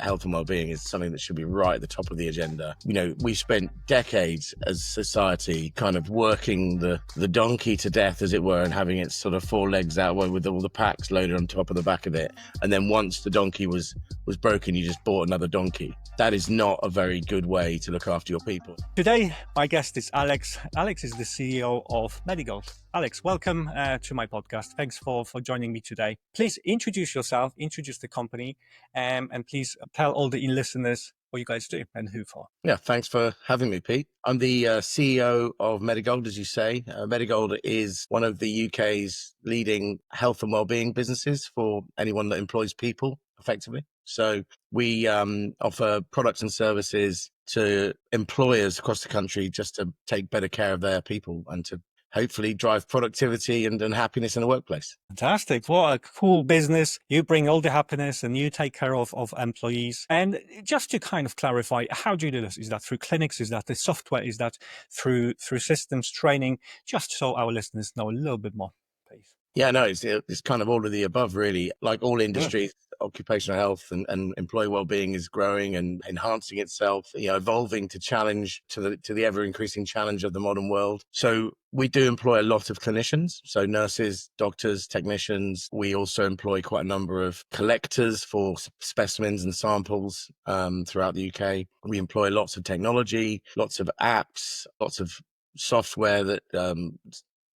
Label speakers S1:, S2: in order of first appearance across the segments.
S1: health and well-being is something that should be right at the top of the agenda. We've spent decades as society kind of working the donkey to death, as it were, and having its sort of four legs out with all the packs loaded on top of the back of it. And then once the donkey was broken, you just bought another donkey. That is not a very good way to look after your people.
S2: Today, my guest is Alex. Alex is the CEO of Medigold. Alex, welcome to my podcast. Thanks for joining me today. Please introduce yourself, introduce the company, and please tell all the listeners what you guys do and who for.
S1: Yeah, thanks for having me, Pete. I'm the CEO of Medigold, as you say. Medigold is one of the UK's leading health and wellbeing businesses for anyone that employs people effectively. So we offer products and services to employers across the country just to take better care of their people and to hopefully drive productivity and happiness in the workplace.
S2: Fantastic. What a cool business. You bring all the happiness and you take care of employees. And just to kind of clarify, how do you do this? Is that through clinics? Is that the software? Is that through systems training? Just so our listeners know a little bit more, please.
S1: Yeah, no, it's kind of all of the above, really. Like all industries, occupational health and employee well-being is growing and enhancing itself, evolving to challenge to the ever-increasing challenge of the modern world. So we do employ a lot of clinicians, so nurses, doctors, technicians. We also employ quite a number of collectors for specimens and samples throughout the UK. We employ lots of technology, lots of apps, lots of software that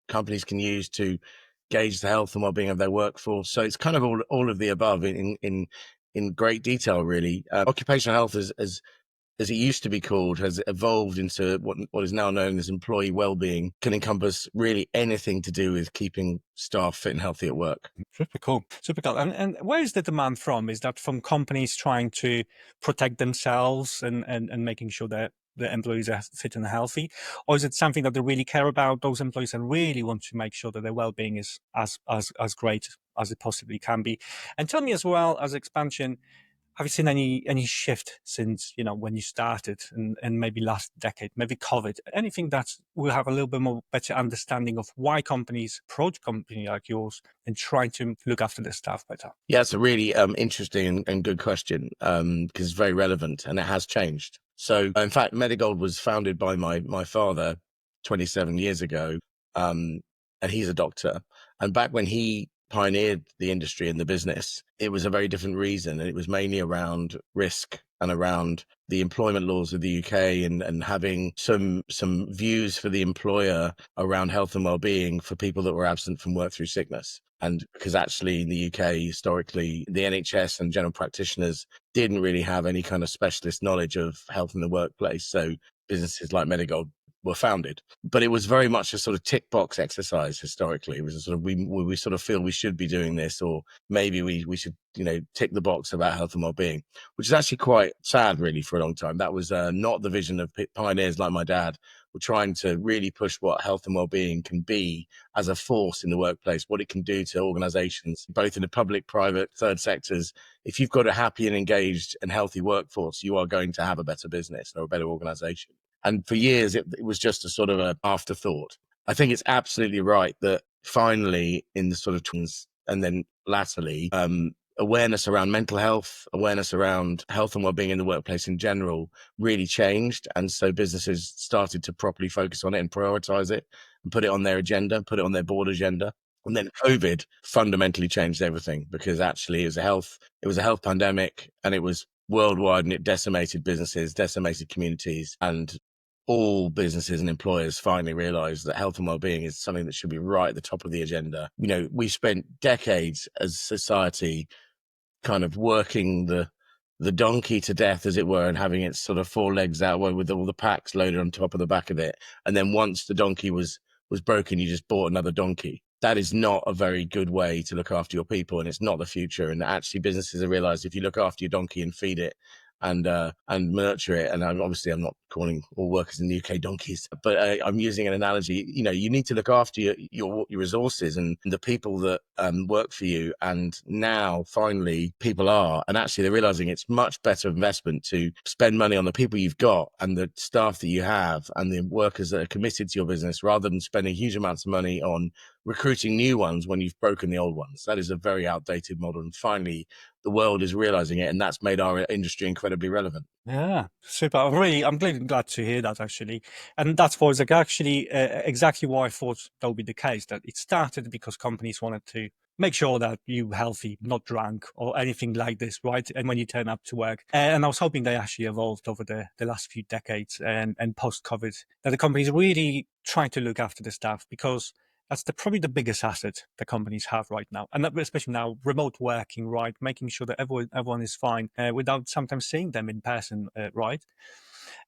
S1: companies can use to gauge the health and well-being of their workforce. So it's kind of all of the above in great detail, really. Occupational health, as it used to be called, has evolved into what is now known as employee well-being. Can encompass really anything to do with keeping staff fit and healthy at work.
S2: Super cool. And where is the demand from? Is that from companies trying to protect themselves and making sure that the employees are fit and healthy? Or is it something that they really care about, those employees, and really want to make sure that their well-being is as great as it possibly can be? And tell me as well, as expansion, have you seen any shift since, when you started and maybe last decade, maybe COVID, anything that will have a little bit more better understanding of why companies approach company like yours and try to look after their staff better?
S1: Yeah, it's a really interesting and good question because it's very relevant and it has changed. So in fact, Medigold was founded by my father 27 years ago, and he's a doctor. And back when he pioneered the industry and the business, it was a very different reason. And it was mainly around risk and around the employment laws of the UK and having some views for the employer around health and well-being for people that were absent from work through sickness. And because actually in the UK, historically, the NHS and general practitioners didn't really have any kind of specialist knowledge of health in the workplace. So businesses like Medigold were founded, but it was very much a sort of tick box exercise historically. It was a sort of, we sort of feel we should be doing this, or maybe we should, tick the box about health and well-being, which is actually quite sad really for a long time. That was not the vision of pioneers like my dad. We're trying to really push what health and well-being can be as a force in the workplace, what it can do to organizations, both in the public, private, third sectors. If you've got a happy and engaged and healthy workforce, you are going to have a better business or a better organization. And for years, it was just a sort of an afterthought. I think it's absolutely right that finally in the sort of twins and then latterly, awareness around mental health, awareness around health and well-being in the workplace in general really changed. And so businesses started to properly focus on it and prioritize it and put it on their agenda, put it on their board agenda. And then COVID fundamentally changed everything because actually it was a health pandemic and it was worldwide and it decimated businesses, decimated communities, and all businesses and employers finally realized that health and well-being is something that should be right at the top of the agenda. We've spent decades as society kind of working the donkey to death, as it were, and having its sort of four legs out with all the packs loaded on top of the back of it. And then once the donkey was broken, you just bought another donkey. That is not a very good way to look after your people, and it's not the future. And actually businesses have realized if you look after your donkey and feed it and nurture it. And I'm not calling all workers in the UK donkeys, but I'm using an analogy. You need to look after your resources and the people that work for you. And now finally people are, and actually they're realizing it's much better investment to spend money on the people you've got and the staff that you have and the workers that are committed to your business rather than spending huge amounts of money on recruiting new ones when you've broken the old ones. That is a very outdated model. And finally, the world is realizing it, and that's made our industry incredibly relevant.
S2: Yeah, super. I'm really glad to hear that, actually. And that was actually exactly why I thought that would be the case, that it started because companies wanted to make sure that you're healthy, not drunk or anything like this, right? And when you turn up to work. And I was hoping they actually evolved over the last few decades and post-COVID, that the companies really trying to look after the staff, because that's probably the biggest asset that companies have right now. And especially now, remote working, right? Making sure that everyone is fine without sometimes seeing them in person, right?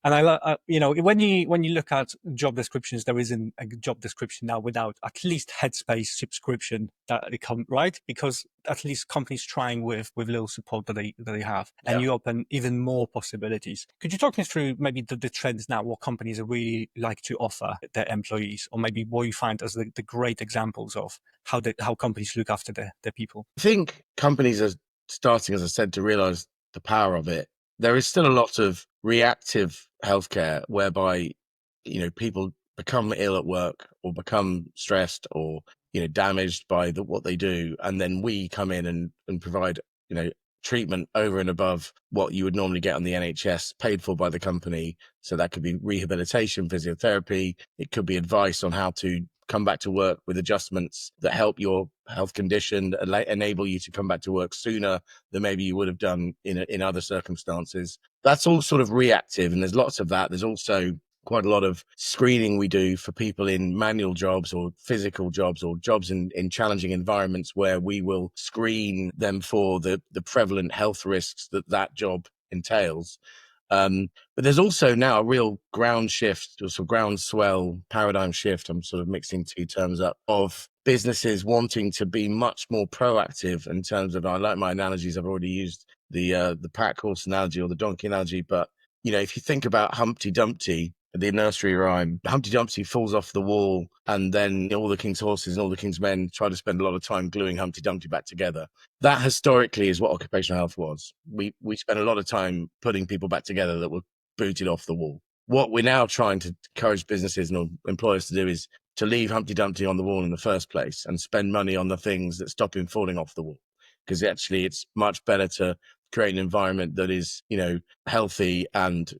S2: And when you look at job descriptions, there isn't a job description now without at least Headspace subscription that it come, right? Because at least companies trying with little support that they have, and you open even more possibilities. Could you talk me through maybe the trends now, what companies are really like to offer their employees, or maybe what you find as the great examples of how companies look after their people?
S1: I think companies are starting, as I said, to realize the power of it. There is still a lot of reactive healthcare whereby, people become ill at work or become stressed or, damaged by what they do. And then we come in and provide, treatment over and above what you would normally get on the NHS, paid for by the company. So that could be rehabilitation, physiotherapy. It could be advice on how to come back to work with adjustments that help your health condition, enable you to come back to work sooner than maybe you would have done in other circumstances. That's all sort of reactive, and there's lots of that. There's also quite a lot of screening we do for people in manual jobs or physical jobs or jobs in challenging environments, where we will screen them for the prevalent health risks that job entails. But there's also now a real ground shift, or sort of groundswell paradigm shift. I'm sort of mixing two terms up, of businesses wanting to be much more proactive in terms of, I like my analogies. I've already used the pack horse analogy or the donkey analogy, but if you think about Humpty Dumpty, the nursery rhyme, Humpty Dumpty falls off the wall, and then all the king's horses and all the king's men try to spend a lot of time gluing Humpty Dumpty back together. That historically is what occupational health was. We spent a lot of time putting people back together that were booted off the wall. What we're now trying to encourage businesses and employers to do is to leave Humpty Dumpty on the wall in the first place and spend money on the things that stop him falling off the wall. Because actually it's much better to create an environment that is, healthy and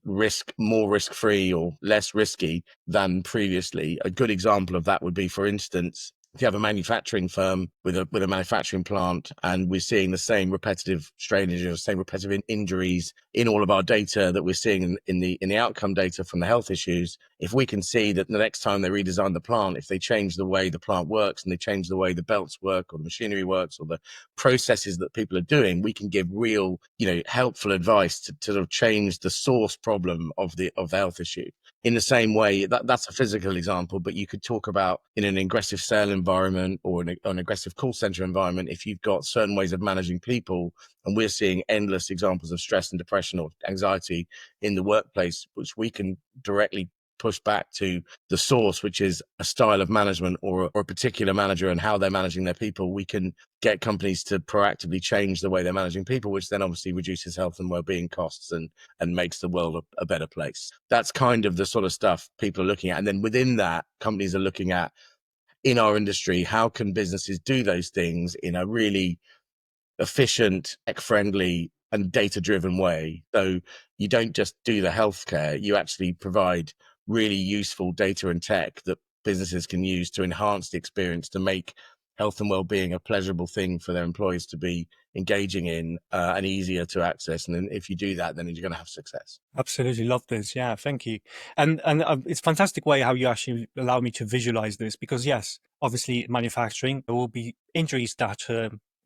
S1: more risk-free or less risky than previously. A good example of that would be, for instance, if you have a manufacturing firm with a manufacturing plant, and we're seeing the same repetitive strains, or same repetitive injuries in all of our data that we're seeing in the outcome data from the health issues, if we can see that the next time they redesign the plant, if they change the way the plant works and they change the way the belts work or the machinery works or the processes that people are doing, we can give real, helpful advice to sort of change the source problem of the health issue. In the same way, that's a physical example, but you could talk about in an aggressive sale environment or an aggressive call center environment, if you've got certain ways of managing people, and we're seeing endless examples of stress and depression or anxiety in the workplace, which we can directly push back to the source, which is a style of management or a particular manager and how they're managing their people. We can get companies to proactively change the way they're managing people, which then obviously reduces health and well-being costs and makes the world a better place. That's kind of the sort of stuff people are looking at. And then within that, companies are looking at, in our industry, how can businesses do those things in a really efficient, tech-friendly and data-driven way. So you don't just do the healthcare, you actually provide really useful data and tech that businesses can use to enhance the experience, to make health and well-being a pleasurable thing for their employees to be engaging in, and easier to access. And then if you do that, then you're going to have success.
S2: Absolutely love this. Yeah, thank you. And it's a fantastic way how you actually allow me to visualize this, because yes, obviously manufacturing, there will be injuries that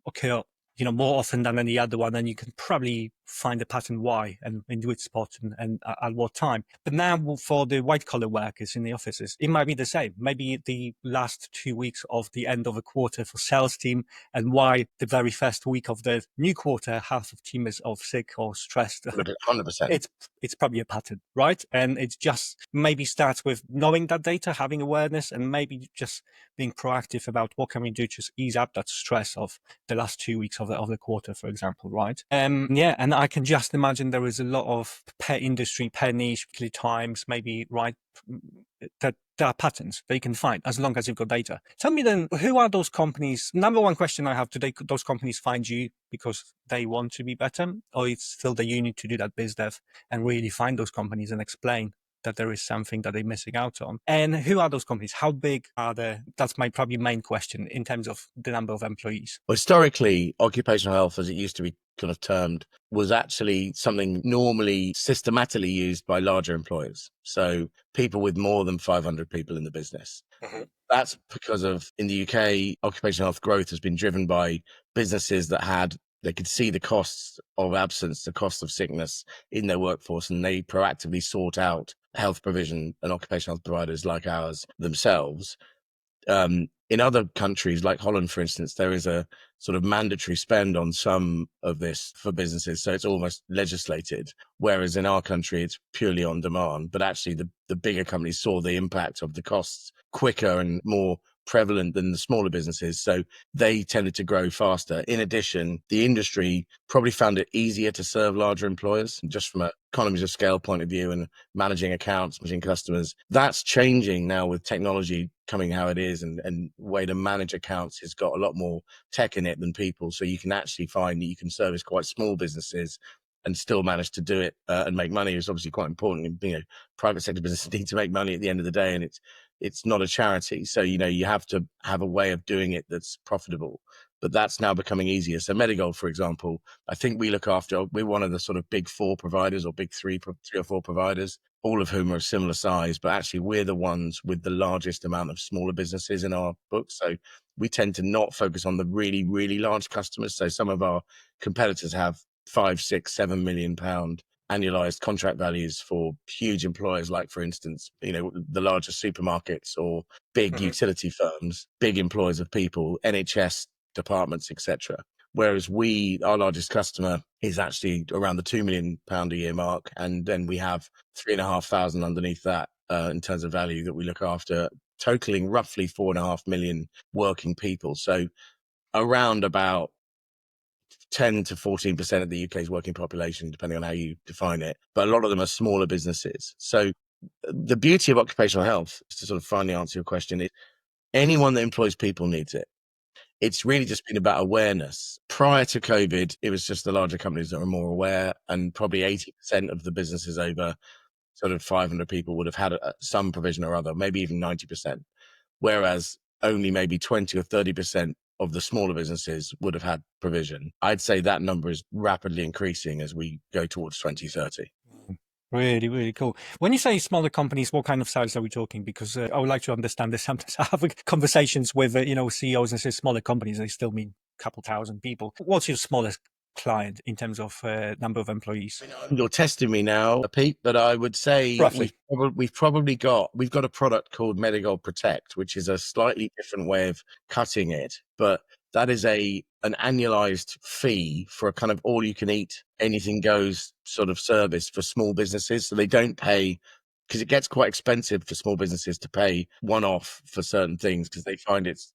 S2: occur more often than any other one, and you can probably find a pattern why and in which spot and at what time. But now for the white collar workers in the offices, it might be the same. Maybe the last 2 weeks of the end of a quarter for sales team, and why the very first week of the new quarter, half of team is off sick or stressed.
S1: 100%.
S2: It's probably a pattern, right? And it just maybe starts with knowing that data, having awareness, and maybe just being proactive about what can we do to ease up that stress of the last 2 weeks of the quarter, for example, right? And I can just imagine there is a lot of per industry, per niche, particularly times, maybe that there are patterns that you can find as long as you've got data. Tell me then, who are those companies? Number one question I have today, could those companies find you because they want to be better, or it's still that you need to do that biz dev and really find those companies and explain that there is something that they're missing out on? And who are those companies? How big are they? That's my probably main question in terms of the number of employees.
S1: Well, historically, occupational health, as it used to be kind of termed, was actually something normally systematically used by larger employers. So people with more than 500 people in the business.
S2: Mm-hmm.
S1: That's because of, in the UK, occupational health growth has been driven by businesses that they could see the costs of absence, the cost of sickness in their workforce, and they proactively sought out health provision and occupational health providers like ours themselves. In other countries, like Holland, for instance, there is a sort of mandatory spend on some of this for businesses. So it's almost legislated. Whereas in our country, it's purely on demand. But actually, the bigger companies saw the impact of the costs quicker and more prevalent than the smaller businesses. So they tended to grow faster. In addition, the industry probably found it easier to serve larger employers, just from an economies of scale point of view and managing accounts, managing customers. That's changing now with technology coming how it is, and way to manage accounts has got a lot more tech in it than people. So you can actually find that you can service quite small businesses and still manage to do it and make money. Is obviously quite important. Private sector businesses need to make money at the end of the day, and it's not a charity. So, you have to have a way of doing it that's profitable, but that's now becoming easier. So Medigold, for example, I think we're one of the sort of big four providers, or big three or four providers, all of whom are a similar size, but actually we're the ones with the largest amount of smaller businesses in our books. So we tend to not focus on the really, really large customers. So some of our competitors have 5, 6, 7 million pound annualized contract values for huge employers, like, for instance, the largest supermarkets or big utility firms, big employers of people, NHS departments, etc. Whereas our largest customer is actually around the £2 million a year mark. And then we have 3,500 underneath that in terms of value that we look after, totaling roughly 4.5 million working people. So around about 10 to 14% of the UK's working population, depending on how you define it. But a lot of them are smaller businesses. So the beauty of occupational health, to sort of finally answer your question, is anyone that employs people needs it. It's really just been about awareness. Prior to COVID, it was just the larger companies that were more aware, and probably 80% of the businesses over sort of 500 people would have had some provision or other, maybe even 90%. Whereas only maybe 20 or 30% of the smaller businesses would have had provision. I'd say that number is rapidly increasing as we go towards 2030.
S2: Really, really cool. When you say smaller companies, what kind of size are we talking? Because I would like to understand this. Sometimes I have conversations with, CEOs and say smaller companies, they still mean a couple thousand people. What's your smallest client in terms of number of employees?
S1: You're testing me now, Pete, but I would say
S2: Roughly.
S1: we've got a product called Medigold Protect, which is a slightly different way of cutting it, but that is an annualized fee for a kind of all you can eat, anything goes sort of service for small businesses. So they don't pay, because it gets quite expensive for small businesses to pay one-off for certain things, because they find it's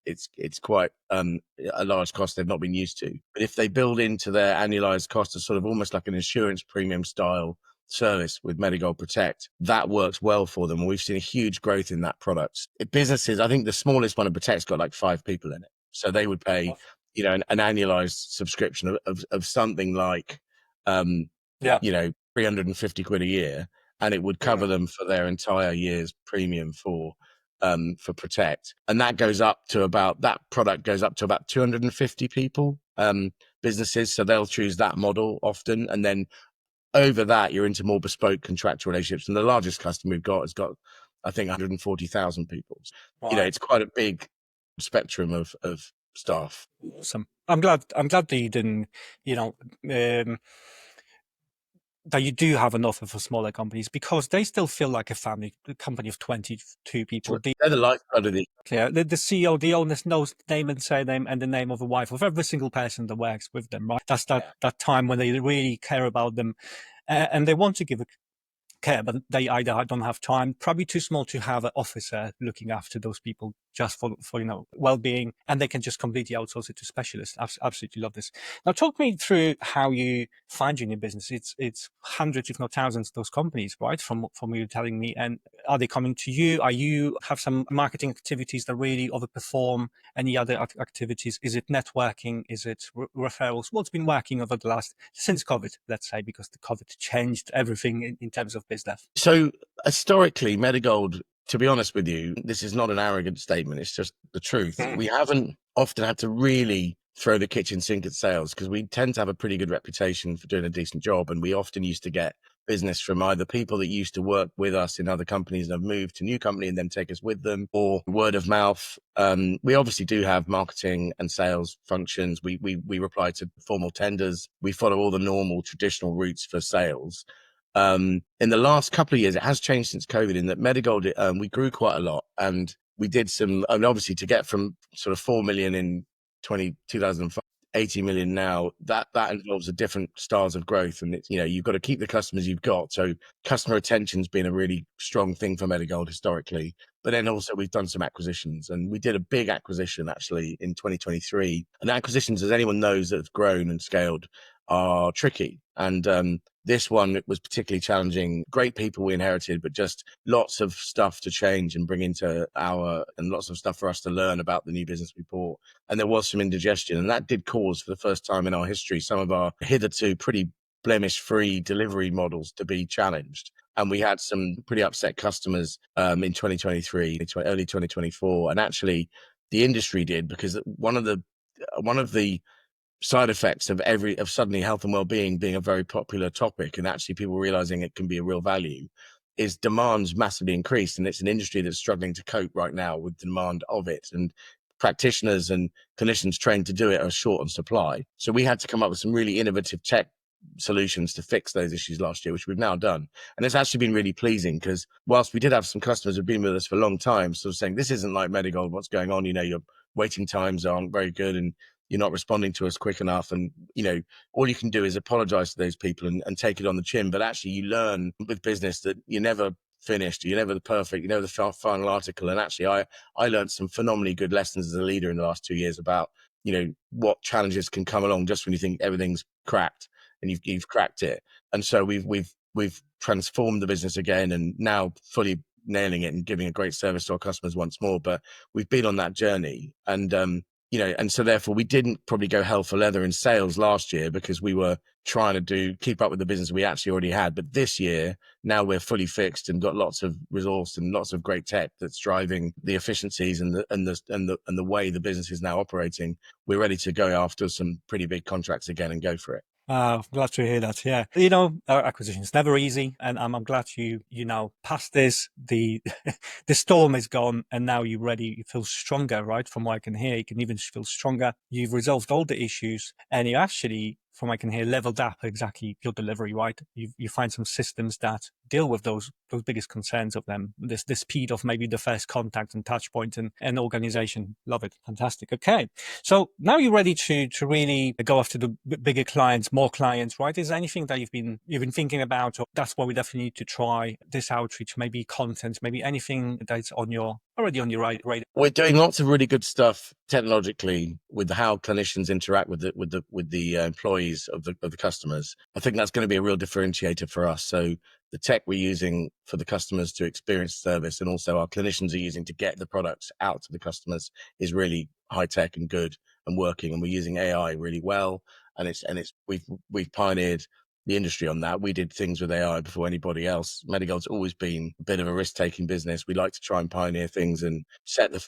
S1: quite a large cost they've not been used to. But if they build into their annualized cost as sort of almost like an insurance premium style service with Medigold Protect, that works well for them. And we've seen a huge growth in that product. Businesses, I think the smallest one in Protect's got like 5 people in it. So they would pay, an annualized subscription of something like, 350 quid a year, and it would cover them for their entire year's premium for Protect. And that product goes up to about 250 people, businesses. So they'll choose that model often. And then over that, you're into more bespoke contractual relationships. And the largest customer we've got has got, I think, 140,000 people. Wow. It's quite a big spectrum of staff.
S2: Awesome. I'm glad that you didn't, that you do have an offer for smaller companies, because they still feel like a company of 22 people.
S1: They're the lifeblood of the...
S2: Yeah, the CEO, the owner knows name and surname and the name of the wife of every single person that works with them, right? That's that time when they really care about them, and they want to give care, but they either don't have time, probably too small to have an officer looking after those people just for well-being, and they can just completely outsource it to specialists. Absolutely love this. Now, talk me through how you find your new business. It's hundreds, if not thousands, of those companies, right? From you telling me, and are they coming to you? Are you have some marketing activities that really overperform any other activities? Is it networking? Is it referrals? What's been working over the last since COVID? Let's say, because the COVID changed everything in terms of business.
S1: So historically, Medigold, to be honest with you, this is not an arrogant statement. It's just the truth. We haven't often had to really throw the kitchen sink at sales because we tend to have a pretty good reputation for doing a decent job. And we often used to get business from either people that used to work with us in other companies and have moved to a new company and then take us with them, or word of mouth. We obviously do have marketing and sales functions. We reply to formal tenders. We follow all the normal traditional routes for sales. In the last couple of years, it has changed since COVID in that Medigold, we grew quite a lot, and we did some, and obviously to get from sort of 4 million in 2005, 80 million now, that involves a different styles of growth. And it's, you've got to keep the customers you've got. So customer retention's been a really strong thing for Medigold historically. But then also we've done some acquisitions, and we did a big acquisition actually in 2023. And acquisitions, as anyone knows that have grown and scaled, are tricky. And this one, it was particularly challenging. Great people we inherited, but just lots of stuff to change and bring into and lots of stuff for us to learn about the new business we bought. And there was some indigestion, and that did cause, for the first time in our history, some of our hitherto pretty blemish-free delivery models to be challenged. And we had some pretty upset customers in 2023, early 2024. And actually the industry did, because one of the side effects of suddenly health and well-being being a very popular topic, and actually people realizing it can be a real value, is demand's massively increased. And it's an industry that's struggling to cope right now with the demand of it. And practitioners and clinicians trained to do it are short on supply. So we had to come up with some really innovative tech solutions to fix those issues last year, which we've now done. And it's actually been really pleasing, because whilst we did have some customers who've been with us for a long time sort of saying, this isn't like Medigold, what's going on? Your waiting times aren't very good, and you're not responding to us quick enough. And, all you can do is apologize to those people and take it on the chin. But actually you learn with business that you're never finished, you're never the perfect, you're never the final article. And actually I learned some phenomenally good lessons as a leader in the last 2 years about, what challenges can come along just when you think everything's cracked and you've cracked it. And so we've transformed the business again, and now fully nailing it and giving a great service to our customers once more. But we've been on that journey, and and so therefore we didn't probably go hell for leather in sales last year, because we were trying to keep up with the business we actually already had. But this year, now we're fully fixed and got lots of resource and lots of great tech that's driving the efficiencies and the way the business is now operating. We're ready to go after some pretty big contracts again and go for it.
S2: Glad to hear that. Yeah, our acquisition is never easy, and I'm glad you now passed this. The the storm is gone, and now you're ready. You feel stronger, right? From what I can hear, you can even feel stronger. You've resolved all the issues, and you actually, from what I can hear, leveled up exactly your delivery, right? You find some systems that deal with those biggest concerns of them. The speed of maybe the first contact and touch point and organization. Love it. Fantastic. Okay. So now you're ready to really go after the bigger clients, more clients, right? Is there anything that you've been thinking about, or that's what we definitely need to try, this outreach, maybe content, maybe anything that's already on your radar?
S1: We're doing lots of really good stuff technologically with how clinicians interact with the employees of the customers. I think that's going to be a real differentiator for us. So the tech we're using for the customers to experience service, and also our clinicians are using to get the products out to the customers, is really high tech and good and working. And we're using AI really well. And we've pioneered the industry on that. We did things with AI before anybody else. Medigold's always been a bit of a risk-taking business. We like to try and pioneer things and set the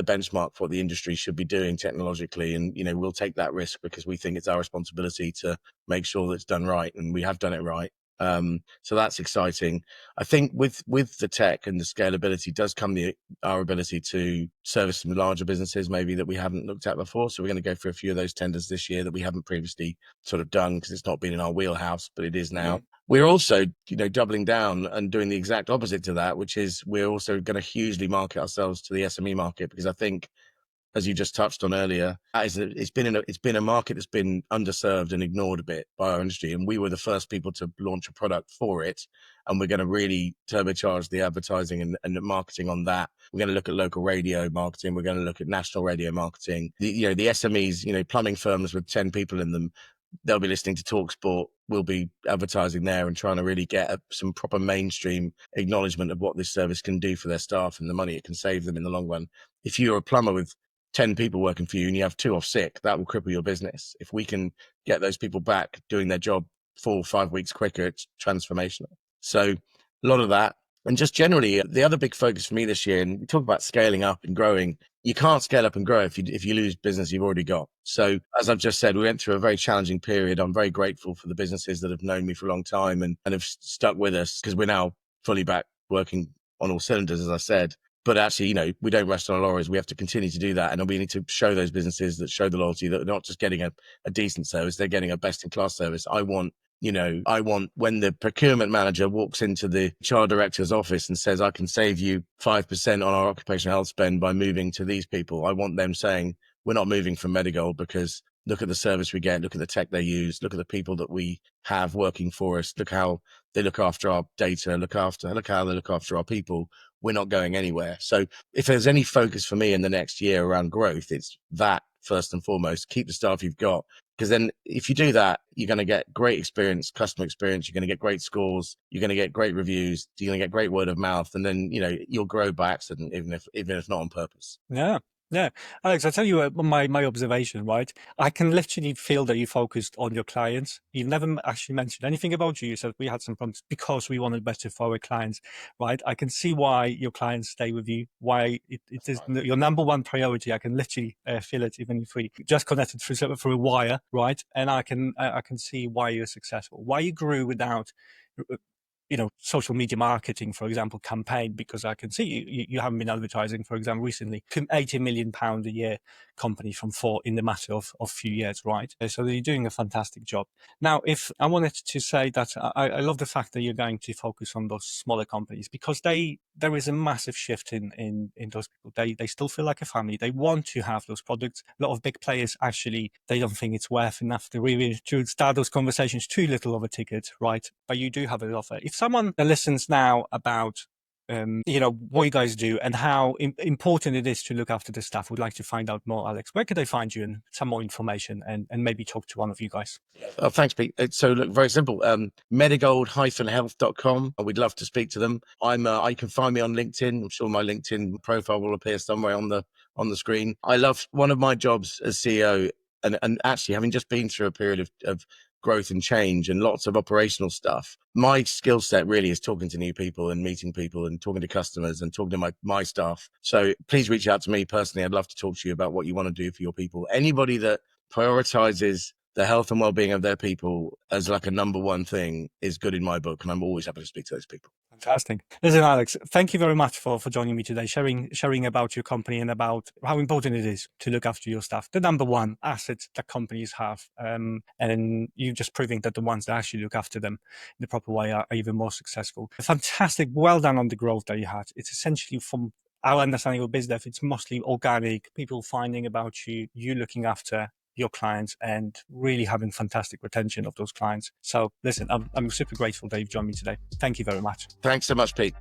S1: benchmark for what the industry should be doing technologically. And, we'll take that risk because we think it's our responsibility to make sure that it's done right, and we have done it right. So that's exciting. I think with the tech and the scalability does come our ability to service some larger businesses maybe that we haven't looked at before. So we're going to go for a few of those tenders this year that we haven't previously sort of done, because it's not been in our wheelhouse, but it is now. We're also, doubling down and doing the exact opposite to that, which is we're also going to hugely market ourselves to the SME market, because I think as you just touched on earlier, it's been a market that's been underserved and ignored a bit by our industry, and we were the first people to launch a product for it. And we're going to really turbocharge the advertising and the marketing on that. We're going to look at local radio marketing. We're going to look at national radio marketing. The SMEs, plumbing firms with 10 people in them, they'll be listening to TalkSport. We'll be advertising there and trying to really get some proper mainstream acknowledgement of what this service can do for their staff and the money it can save them in the long run. If you're a plumber with 10 people working for you and you have 2 off sick, that will cripple your business. If we can get those people back doing their job 4 or 5 weeks quicker, it's transformational. So a lot of that. And just generally, the other big focus for me this year, and we talk about scaling up and growing, you can't scale up and grow if you lose business you've already got. So as I've just said, we went through a very challenging period. I'm very grateful for the businesses that have known me for a long time and have stuck with us, because we're now fully back working on all cylinders, as I said. But actually, we don't rest on our laurels. We have to continue to do that. And we need to show those businesses that show the loyalty that they're not just getting a decent service, they're getting a best-in-class service. I want when the procurement manager walks into the HR director's office and says, I can save you 5% on our occupational health spend by moving to these people, I want them saying, we're not moving from Medigold because look at the service we get, look at the tech they use, look at the people that we have working for us, look how they look after our data, look how they look after our people. We're not going anywhere. So if there's any focus for me in the next year around growth, it's that first and foremost. Keep the staff you've got, because then if you do that, you're going to get great experience, customer experience. You're going to get great scores. You're going to get great reviews. You're going to get great word of mouth. And then, you'll grow by accident, even if not on purpose.
S2: Yeah. Yeah. Alex, I'll tell you my observation, right? I can literally feel that you focused on your clients. You've never actually mentioned anything about you. You said we had some problems because we wanted better for our clients, right? I can see why your clients stay with you, why it is your number one priority. I can literally feel it, even if we just connected through a wire, right? And I can see why you're successful, why you grew without social media marketing, for example, campaign, because I can see you haven't been advertising, for example, recently. £80 million a year company from 4 in the matter of a few years, right? So you're doing a fantastic job. Now, if I wanted to say that I love the fact that you're going to focus on those smaller companies, because there is a massive shift in those people. They still feel like a family. They want to have those products. A lot of big players, actually, they don't think it's worth enough to start those conversations. Too little of a ticket, right? But you do have an offer. If someone listens now about what you guys do and how important it is to look after the staff, would like to find out more, Alex, where could they find you and some more information and maybe talk to one of you guys?
S1: Oh, thanks, Pete. So look, very simple. Medigold-health.com. We'd love to speak to them. You can find me on LinkedIn. I'm sure my LinkedIn profile will appear somewhere on the screen. I love one of my jobs as CEO, and actually having just been through a period of growth and change and lots of operational stuff. My skill set really is talking to new people and meeting people and talking to customers and talking to my staff. So please reach out to me personally. I'd love to talk to you about what you want to do for your people. Anybody that prioritizes the health and well-being of their people as like a number one thing is good in my book. And I'm always happy to speak to those people.
S2: Fantastic. Listen, Alex, thank you very much for joining me today, sharing about your company and about how important it is to look after your staff, the number one asset that companies have. And you're just proving that the ones that actually look after them in the proper way are even more successful. Fantastic. Well done on the growth that you had. It's essentially, from our understanding of business, it's mostly organic, people finding about you looking after your clients and really having fantastic retention of those clients. So listen, I'm super grateful that you've joined me today. Thank you very much.
S1: Thanks so much, Pete.